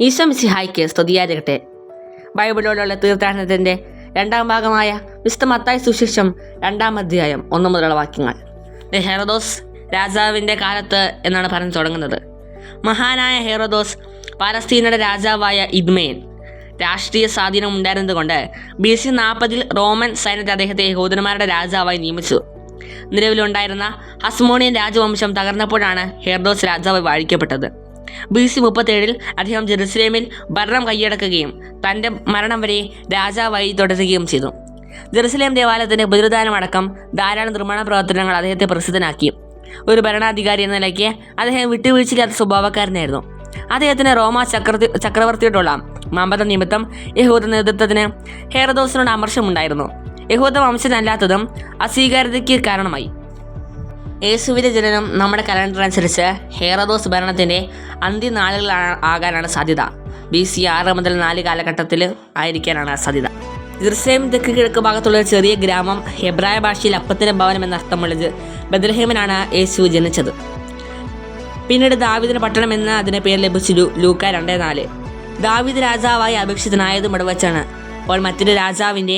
ഈശോ മിശിഹായ്ക്ക് സ്തുതിയായിരിക്കട്ടെ. ബൈബിളിലുള്ള തീർത്ഥാടനത്തിൻ്റെ രണ്ടാം ഭാഗമായ വിശുദ്ധ മത്തായി സുവിശേഷം 2-ാം അധ്യായം 1 മുതലുള്ള വാക്യങ്ങൾ. ഹെറോദോസ് രാജാവിൻ്റെ കാലത്ത് എന്നാണ് പറഞ്ഞു തുടങ്ങുന്നത്. മഹാനായ ഹെറോദോസ് പാലസ്തീനയുടെ രാജാവായ ഇദ്മേൻ രാഷ്ട്രീയ സ്വാധീനം ഉണ്ടായിരുന്നതുകൊണ്ട് BC 40 റോമൻ സൈന്യത്തെ അദ്ദേഹത്തെ യഹൂദന്മാരുടെ രാജാവായി നിയമിച്ചു. നിലവിലുണ്ടായിരുന്ന ഹസ്മോണിയൻ രാജവംശം തകർന്നപ്പോഴാണ് ഹെറോദോസ് രാജാവായി വാഴിക്കപ്പെട്ടത്. BC 37 അദ്ദേഹം ജെറുസലേമിൽ ഭരണം കൈയടക്കുകയും തൻ്റെ മരണം വരെ രാജാവായി തുടരുകയും ചെയ്തു. ജെറുസലേം ദേവാലയത്തിൻ്റെ പുനരുദ്ധാരണമടക്കം ധാരാളം നിർമ്മാണ പ്രവർത്തനങ്ങൾ അദ്ദേഹത്തെ പ്രസിദ്ധനാക്കി. ഒരു ഭരണാധികാരി എന്ന നിലയ്ക്ക് അദ്ദേഹം വിട്ടുവീഴ്ചയില്ലാത്ത സ്വഭാവക്കാരനായിരുന്നു. അദ്ദേഹത്തിന് റോമ ചക്രവർത്തിയോടുള്ള മമത നിമിത്തം യഹൂദ നേതൃത്വത്തിന് ഹെറോദോസിനോട് അമർഷമുണ്ടായിരുന്നു. യഹൂദ വംശജനല്ലാത്തതും അസ്വീകാര്യതയ്ക്ക് കാരണമായി. യേശുവിൻ്റെ ജനനം നമ്മുടെ കലണ്ടർ അനുസരിച്ച് ഹെറോദോസ് ഭരണത്തിൻ്റെ അന്ത്യനാളുകൾ ആകാനാണ് സാധ്യത. BC 6 മുതൽ 4 കാലഘട്ടത്തിൽ ആയിരിക്കാനാണ് സാധ്യത. ജെറുസലേം തെക്ക് കിഴക്ക് ഭാഗത്തുള്ള ചെറിയ ഗ്രാമം ഹെബ്രായ ഭാഷയിൽ അപ്പത്തിൻ്റെ ഭവനം എന്നർത്ഥമുള്ളത് ബെത്ലഹേമിലാണ് യേശു ജനിച്ചത്. പിന്നീട് ദാവീദിൻ്റെ പട്ടണം എന്ന അതിന് പേര് ലഭിച്ചു. ലൂക്ക 2:4. ദാവീദ് രാജാവായി അപേക്ഷിതനായതും ഇവിടെ വെച്ചാണ്. അപ്പോൾ മറ്റൊരു രാജാവിൻ്റെ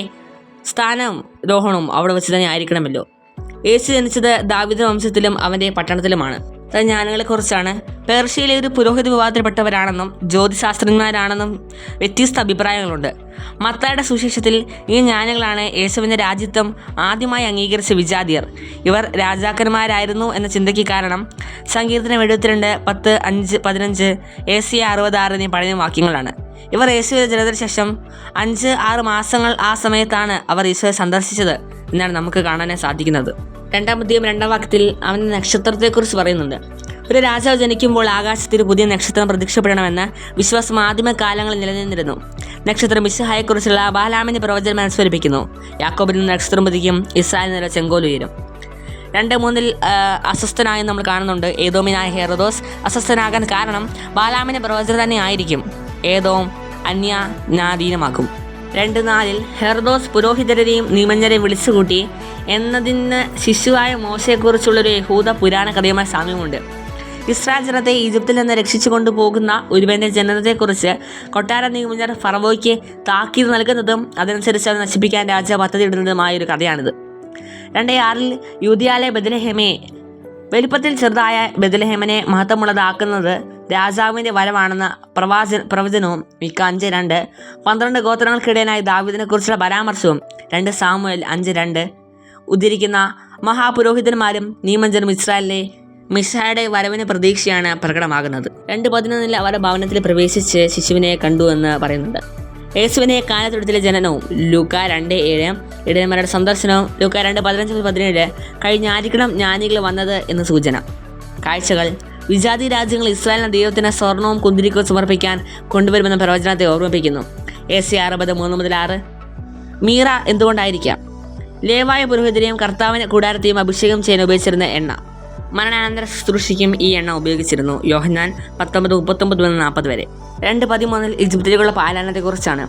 സ്ഥാനരോഹണവും അവിടെ വെച്ച് തന്നെ ആയിരിക്കണമല്ലോ. യേശു ജനിച്ചത് ദാവീദ് വംശത്തിലും അവൻ്റെ പട്ടണത്തിലുമാണ്. ജ്ഞാനികളെക്കുറിച്ചാണ് പേർഷ്യയിലെ ഒരു പുരോഹിത വിഭാഗത്തിൽപ്പെട്ടവരാണെന്നും ജ്യോതിശാസ്ത്രജ്ഞന്മാരാണെന്നും വ്യത്യസ്ത അഭിപ്രായങ്ങളുണ്ട്. മത്തായിയുടെ സുവിശേഷത്തിൽ ഈ ജ്ഞാനികളാണ് യേശുവിൻ്റെ രാജ്യത്വം ആദ്യമായി അംഗീകരിച്ച വിജാതിയർ. ഇവർ രാജാക്കന്മാരായിരുന്നു എന്ന ചിന്തയ്ക്ക് കാരണം സങ്കീർത്തനം 72, 10, 5, 15, ഏശയ്യ 66 എന്നീ പഴയ വാക്യങ്ങളാണ്. ഇവർ യേശുവിൻ്റെ ജനനത്തിന് ശേഷം 5-6 മാസങ്ങൾ ആ സമയത്താണ് അവർ യേശുവെ സന്ദർശിച്ചത് എന്നാണ് നമുക്ക് കാണാൻ സാധിക്കുന്നത്. 2-ാം അധ്യായം 2-ാം വാക്യത്തിൽ അവൻ്റെ നക്ഷത്രത്തെക്കുറിച്ച് പറയുന്നുണ്ട്. ഒരു രാജാവ് ജനിക്കുമ്പോൾ ആകാശത്തിൽ ഒരു പുതിയ നക്ഷത്രം പ്രത്യക്ഷപ്പെടണമെന്ന് വിശ്വാസം ആദിമകാലങ്ങളിൽ നിലനിന്നിരുന്നു. നക്ഷത്രം മിശിഹായെക്കുറിച്ചുള്ള ബാലാമിൻ്റെ പ്രവചനം അനുസ്മരിപ്പിക്കുന്നു. യാക്കോബിൽ നിന്ന് നക്ഷത്രം പതിക്കും, ഇസ്രായേലിൽ നിന്ന് ചെങ്കോലുയരും. 2:3 അസ്വസ്ഥനായി നമ്മൾ കാണുന്നുണ്ട്. ഏദോമിനായ ഹെറോദോസ് അസ്വസ്ഥനാകാൻ കാരണം ബാലാമിൻ്റെ പ്രവചനം തന്നെ ആയിരിക്കും. ഏദോം അന്യനാധീനമാക്കും. 2:4 ഹെറോദോസ് പുരോഹിതരെയും നിയമജ്ഞരെയും വിളിച്ചുകൂട്ടി എന്നതിന് ശിശുവായ മോശയെക്കുറിച്ചുള്ളൊരു യഹൂദ പുരാണ കഥയുമായി സാമ്യമുണ്ട്. ഇസ്രായേൽ ജനത്തെ ഈജിപ്തിൽ നിന്ന് രക്ഷിച്ചു കൊണ്ടുപോകുന്ന ഒരുവൻ്റെ ജനനത്തെക്കുറിച്ച് കൊട്ടാര നിയമജ്ഞർ ഫറവോയ്ക്ക് താക്കീത് നൽകുന്നതും അതനുസരിച്ച് അത് നശിപ്പിക്കാൻ രാജാവ് പദ്ധതിയിടുന്നതുമായൊരു കഥയാണിത്. 2:6 യൂദയായിലെ ബെത്ലഹേമെ വലിപ്പത്തിൽ ചെറുതായ ബെത്ലഹേമിനെ മഹത്വമുള്ളതാക്കുന്നത് രാജാവിൻ്റെ വരവാണെന്ന പ്രവചനവും മിക്ക 5:2 12 ഗോത്രങ്ങൾക്കിടയനായി ദാവീദിനെ കുറിച്ചുള്ള പരാമർശവും 2 സാമുവേൽ 5:2 ഉദ്ധരിക്കുന്ന മഹാപുരോഹിതന്മാരും നിയമജ്ഞരും ഇസ്രായേലിലെ മിശിഹായുടെ വരവിന് പ്രതീക്ഷയാണ് പ്രകടമാകുന്നത്. 2:11 അവരുടെ ഭവനത്തിൽ പ്രവേശിച്ച് ശിശുവിനെ കണ്ടു എന്ന് പറയുന്നുണ്ട്. യേശുവിനെ കാനത്തൊഴുത്തിലെ ജനനവും ലൂക്ക 2:7 ഇടയന്മാരുടെ സന്ദർശനവും ലൂക്ക 2:15-17 കഴിഞ്ഞായിരിക്കണം ജ്ഞാനികൾ വന്നത് എന്ന് സൂചന. കാഴ്ചകൾ വിജാതി രാജ്യങ്ങൾ ഇസ്രായേലിന് ദൈവത്തിന് സ്വർണവും കുന്തിരിക്കവും സമർപ്പിക്കാൻ കൊണ്ടുവരുമെന്ന പ്രവചനത്തെ ഓർമ്മിപ്പിക്കുന്നു. ഏശയ്യ 60:3-6 മീറ എന്തുകൊണ്ടായിരിക്കാം? ലേവായ പുരോഹിതരെയും കർത്താവിൻ്റെ കൂടാരത്തെയും അഭിഷേകം ചെയ്യാൻ ഉപയോഗിച്ചിരുന്ന എണ്ണ. മരണാനന്തര ശുശ്രൂഷയ്ക്കും ഈ എണ്ണ ഉപയോഗിച്ചിരുന്നു. യോഹന്നാൻ 19:39-40 വരെ. 2:13 ഈജിപ്തിലേക്കുള്ള പാലായനത്തെക്കുറിച്ചാണ്.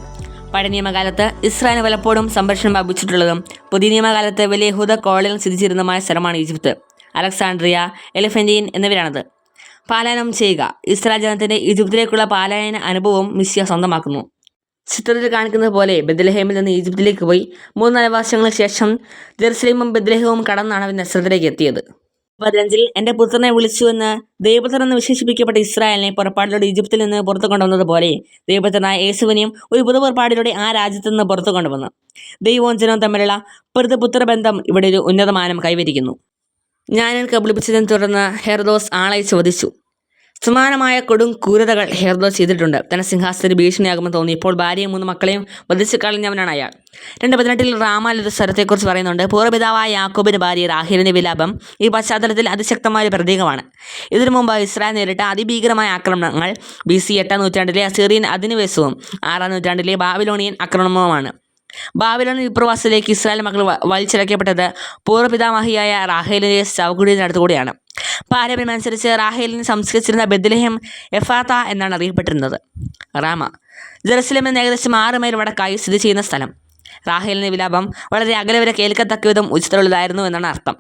പഴയ നിയമകാലത്ത് ഇസ്രായേലിന് പലപ്പോഴും സംരക്ഷണം ലഭിച്ചിട്ടുള്ളതും പുതിയ നിയമകാലത്ത് വലിയ യഹൂദ കോളനികൾ സ്ഥിതിച്ചിരുന്നതുമായ സ്ഥലമാണ് ഈജിപ്ത്. അലക്സാണ്ട്രിയ, എലിഫന്റീൻ എന്നിവരാണത്. പാലായനം ചെയ്യുക. ഇസ്രായേൽ ജനത്തിൻ്റെ ഈജിപ്തിലേക്കുള്ള പാലായന അനുഭവം മിശിഹ സ്വന്തമാക്കുന്നു. ചിത്രത്തിൽ കാണിക്കുന്നത് പോലെ ബെത്ലഹേമിൽ നിന്ന് ഈജിപ്തിലേക്ക് പോയി 3-4 വർഷങ്ങൾക്ക് ശേഷം ജെറുസലേമും ബെത്ലഹേമും കടന്നാണ് അവൻ നസ്രത്തിലേക്ക് എത്തിയത്. 15 എൻ്റെ പുത്രനെ വിളിച്ചു എന്ന് ദൈവപുത്രൻ എന്ന് വിശേഷിപ്പിക്കപ്പെട്ട ഇസ്രായേലിനെ പുറപ്പാടിലൂടെ ഈജിപ്തിൽ നിന്ന് പുറത്തു കൊണ്ടുവന്നതുപോലെ ദൈവപുത്രനായ യേശുവിനെയും ഒരു പുതുപുറപ്പാടിലൂടെ ആ രാജ്യത്തു നിന്ന് പുറത്തു കൊണ്ടുവന്നു. ദൈവവും ജനവും തമ്മിലുള്ള പിതൃപുത്രബന്ധം ഇവിടെ ഒരു ഉന്നതമാനം കൈവരിക്കുന്നു. ജ്ഞാനികൾ കബളിപ്പിച്ചതിനെ തുടർന്ന് ഹെറോദോസ് ആളയച്ച് വധിച്ചു. സമാനമായ കൊടും ക്രൂരതകൾ ഹെറോദോസ് ചെയ്തിട്ടുണ്ട്. തന്റെ സിംഹാസനത്തിന് ഭീഷണിയാകുമെന്ന് തോന്നി ഇപ്പോൾ ഭാര്യയും 3 മക്കളെയും വധിച്ചു കളഞ്ഞവനാണ് അയാൾ. 2:18 റാമാൽ ഒരു സ്ഥലത്തെക്കുറിച്ച് പറയുന്നുണ്ട്. പൂർവ്വപിതാവായ യാക്കോബിൻ്റെ ഭാര്യ റാഹേലിൻ്റെ വിലാപം ഈ പശ്ചാത്തലത്തിൽ അതിശക്തമായ ഒരു പ്രതീകമാണ്. ഇതിനു മുമ്പ് ഇസ്രായേൽ നേരിട്ട അതിഭീകരമായ ആക്രമണങ്ങൾ BC 8-ാം നൂറ്റാണ്ടിലെ അസീറിയൻ അധിനിവേശവും 6-ാം നൂറ്റാണ്ടിലെ ബാബിലോണിയൻ ആക്രമണവുമാണ്. ബാബിലോൺ വിപ്രവാസത്തിലേക്ക് ഇസ്രായേൽ മക്കൾ വലിച്ചിഴക്കപ്പെട്ടത് പൂർവ്വപിതാമഹിയായ റാഹേലിൻ്റെ ശവകുടീരത്തിനടുത്തുകൂടിയാണ്. പാരമ്പര്യമനുസരിച്ച് റാഹേലിനെ സംസ്കരിച്ചിരുന്ന ബെത്ലഹേം എഫാത്ത എന്നാണ് അറിയപ്പെട്ടിരുന്നത്. റാമ ജെറുസലേമിൽ നിന്ന് ഏകദേശം 6 മൈൽ വടക്കായി സ്ഥിതി ചെയ്യുന്ന സ്ഥലം. റാഹേലിൻ്റെ വിലാപം വളരെ അകലെ വരെ കേൾക്കത്തക്ക വിധം ഉച്ചിതമുള്ളതായിരുന്നു എന്നാണ് അർത്ഥം.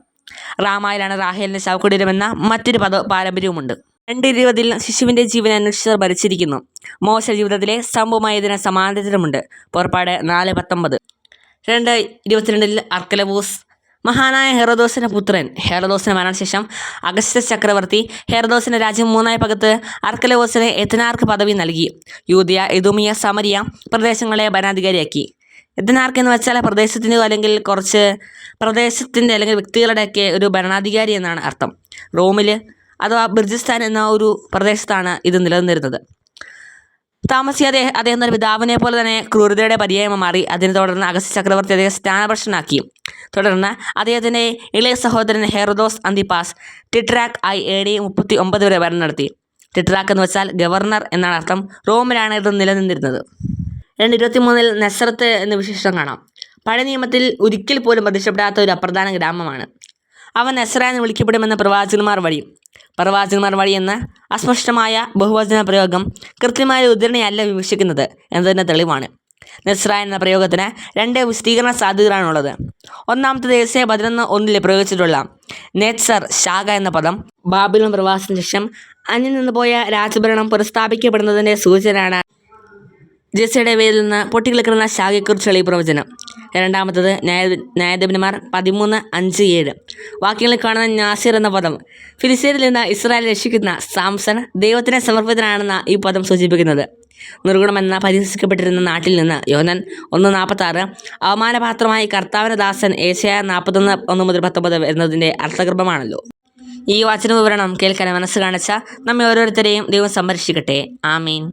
റാമായിലാണ് റാഹേലിൻ്റെ ശവകുടീരമെന്ന മറ്റൊരു പാരമ്പര്യവുമുണ്ട്. 2:20 ശിശുവിൻ്റെ ജീവൻ അന്വേഷിച്ചവർ ഭരിച്ചിരിക്കുന്നു. മോശ ജീവിതത്തിലെ സംഭവമായി ഇതിന് സമാന്തരമുണ്ട്. പുറപ്പാട് 4:19. 2:22 അർക്കലവൂസ്. മഹാനായ ഹെറോദോസിൻ്റെ പുത്രൻ. ഹെറോദോസിന് മരണശേഷം അഗസ്റ്റസ് ചക്രവർത്തി ഹെറോദോസിൻ്റെ രാജ്യം 3 പകുത്ത് അർക്കലവൂസിന് എത്തനാർക്ക് പദവി നൽകി. യൂദയ, എദോമിയ, സമരിയ പ്രദേശങ്ങളെ ഭരണാധികാരിയാക്കി. എത്തനാർക്ക് എന്ന് വെച്ചാൽ പ്രദേശത്തിൻ്റെ അല്ലെങ്കിൽ കുറച്ച് പ്രദേശത്തിൻ്റെ അല്ലെങ്കിൽ വ്യക്തികളുടെയൊക്കെ ഒരു ഭരണാധികാരി എന്നാണ് അർത്ഥം. റോമിൽ അഥവാ ബിർജിസ്ഥാൻ എന്ന ഒരു പ്രദേശത്താണ് ഇത് നിലനിന്നിരുന്നത്. താമസിയാതെ അദ്ദേഹം തൻ്റെ പിതാവിനെ പോലെ തന്നെ ക്രൂരതയുടെ പര്യായമായി മാറി. അതിനെ തുടർന്ന് അഗസ്റ്റസ് ചക്രവർത്തി അദ്ദേഹം സ്ഥാനഭ്രഷ്ടനാക്കി. തുടർന്ന് അദ്ദേഹത്തിൻ്റെ ഇളയ സഹോദരൻ ഹെറോദോസ് അന്തിപ്പാസ് ടിട്രാക്ക് ആയി AD 39 വരെ ഭരണം നടത്തി. ടിട്രാക്ക് എന്ന് വെച്ചാൽ ഗവർണർ എന്നാണ് അർത്ഥം. റോമിലാണ് ഇത് നിലനിന്നിരുന്നത്. 2:23 നസ്രത്ത് എന്ന വിശേഷണം കാണാം. പഴയ നിയമത്തിൽ ഒരിക്കൽ പോലും പ്രത്യക്ഷപ്പെടാത്ത ഒരു അപ്രധാന ഗ്രാമമാണ്. അവൻ നസ്ര എന്ന് വിളിക്കപ്പെടുമെന്ന് പ്രവാചകന്മാർ വഴി എന്ന അസ്പഷ്ടമായ ബഹുവചന പ്രയോഗം കൃത്യമായ ഉദ്ധരണിയല്ല വിവക്ഷിക്കുന്നത് എന്നതിൻ്റെ തെളിവാണ്. നസ്ര എന്ന പ്രയോഗത്തിന് 2 വിശദീകരണ സാധ്യതകളാണുള്ളത്. ഒന്നാമത്തേത് യെശയ്യാ 11:1 പ്രയോഗിച്ചിട്ടുള്ള നേത്സർ ശാഖ എന്ന പദം ബാബിലോൺ പ്രവാസത്തിന് ശേഷം അന്യം നിന്ന് പോയ രാജഭരണം പുനഃസ്ഥാപിക്കപ്പെടുന്നതിൻ്റെ സൂചനയാണ് ജെസ്സയുടെ വേരിൽ നിന്ന് പൊട്ടിക്കിളിക്കുന്ന ശാഖയെക്കുറിച്ചുള്ള ഈ പ്രവചനം. രണ്ടാമത്തത് ന്യായാധിപന്മാർ 13:5-7 വാക്യങ്ങളിൽ കാണുന്ന നാസിർ എന്ന പദം ഫിലിസ്തീനിൽ നിന്ന് ഇസ്രായേൽ രക്ഷിക്കുന്ന സാംസൺ ദൈവത്തിന് സമർപ്പിതനാണെന്ന ഈ പദം സൂചിപ്പിക്കുന്നത്. നിർഗുണമെന്ന പരിഹസിക്കപ്പെട്ടിരുന്ന നാട്ടിൽ നിന്ന് യോഹന്നാൻ 1:46 അവമാനപാത്രമായി കർത്താവിൻ്റെ ദാസൻ യെശയ്യാ 41:1-19 വരുന്നതിൻ്റെ അർത്ഥഗർഭമാണല്ലോ. ഈ വചന വിവരണം കേൾക്കാൻ മനസ്സ് കാണിച്ച നമ്മെ ഓരോരുത്തരെയും ദൈവം സംരക്ഷിക്കട്ടെ. ആമീൻ.